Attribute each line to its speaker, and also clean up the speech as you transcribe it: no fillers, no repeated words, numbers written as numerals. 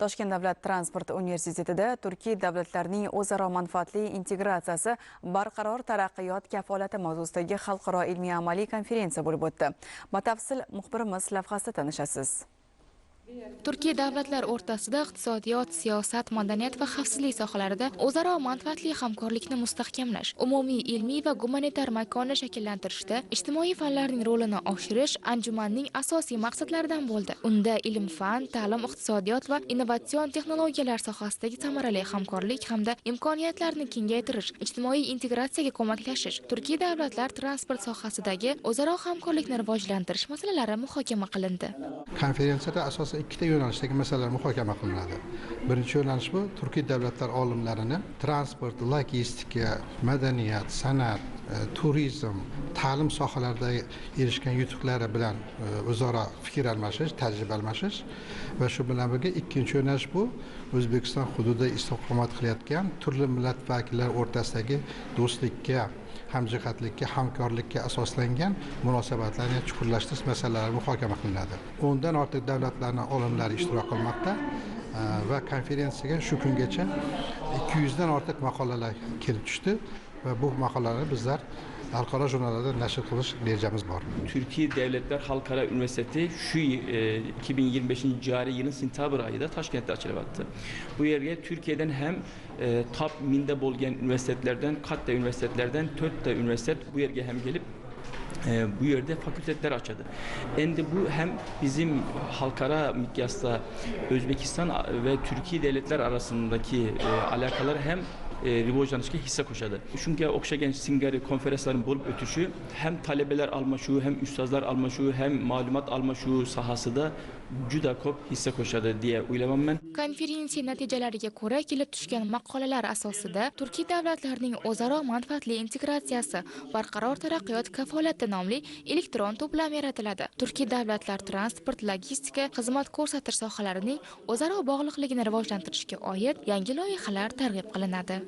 Speaker 1: Toshkent davlat transport universitetida Turkiy davlatlarning o'zaro manfaatli integratsiyasi barqaror taraqqiyot kafolati mavzusidagi xalqaro ilmiy-amaliy konferensiya bo'lib o'tdi. Batafsil muxbirimiz lavhasida tanishasiz.
Speaker 2: Turkiy davlatlar o'rtasida iqtisodiyot, siyosat, madaniyat va xavfsizlik sohalarida o'zaro manfaatli hamkorlikni mustahkamlash, umumiy ilmiy va gumanitar makonni shakllantirishda ijtimoiy fanlarning rolini oshirish anjumanning asosiy maqsadlaridan bo'ldi. Unda ilm-fan, ta'lim, iqtisodiyot va innovatsion texnologiyalar sohasidagi samarali hamkorlik hamda imkoniyatlarni kengaytirish, ijtimoiy integratsiyaga ko'maklashish, Turkiy davlatlar transport sohasidagi o'zaro hamkorlikni rivojlantirish masalalari muhokama qilindi.
Speaker 3: Konferensiyada asosan ikkita yo'nalishdagi masalalar muhokama qilinadi. Birinchi yo'nalish bu Turkiy davlatlar olimlarini transport, logistika, madaniyat, san'at, turizm, ta'lim sohalarida erishgan yutuqlari bilan o'zaro fikr almashish, tajriba almashish va shu bilan birga ikkinchi yo'nalish bu O'zbekiston hududida istiqomat qilayotgan turli millat vakillari o'rtasidagi do'stlikka, hamjihatlikka, hamkorlikka asoslangan munosabatlarni chuqurlashtirish masalalari muhokama qilinadi. 10 dan ortiq davlatlarning olimlari ishtirok qilmoqda va konferensiyaga shu kungacha 200 dan ortiq maqolalar kelib tushdi va bu maqolalarni bizlar xalqaro jurnallarda nashr qilish rejamiz bor.
Speaker 4: Türkiye Devletler Halkara Üniversitesi şu 2025 cari yılın sentabr ayında Taşkent'te açılıverdi. Bu yerge Türkiye'den hem top minde bolgen üniversitelerden, katta üniversitelerden, 4 üniversite bu yerge hem gelip bu yerde fakülteler açıldı. Endi bu hem bizim halkara mikyasta Özbekistan ve Türkiye devletler arasındaki alakalar hem rivojlanışga hissa qo'shadi. Shunga o'xshagan singari konferenslarning bo'lib o'tishi ham talabalar almashuvi, ham ustozlar almashuvi, ham ma'lumot almashuvi sohasida juda ko'p hissa qo'shadi deya o'ylayman.
Speaker 2: Konferensiya natijalariga ko'ra kelib tushgan maqolalar asosida Turkiy davlatlarning o'zaro manfaatli integratsiyasi, barqaror taraqqiyot kafolati nomli elektron to'plam yaratiladi. Turkiy davlatlar transport, logistika, xizmat ko'rsatish sohalarining o'zaro bog'liqligini rivojlantirishga oid yangi loyihalar targ'ib qilinadi.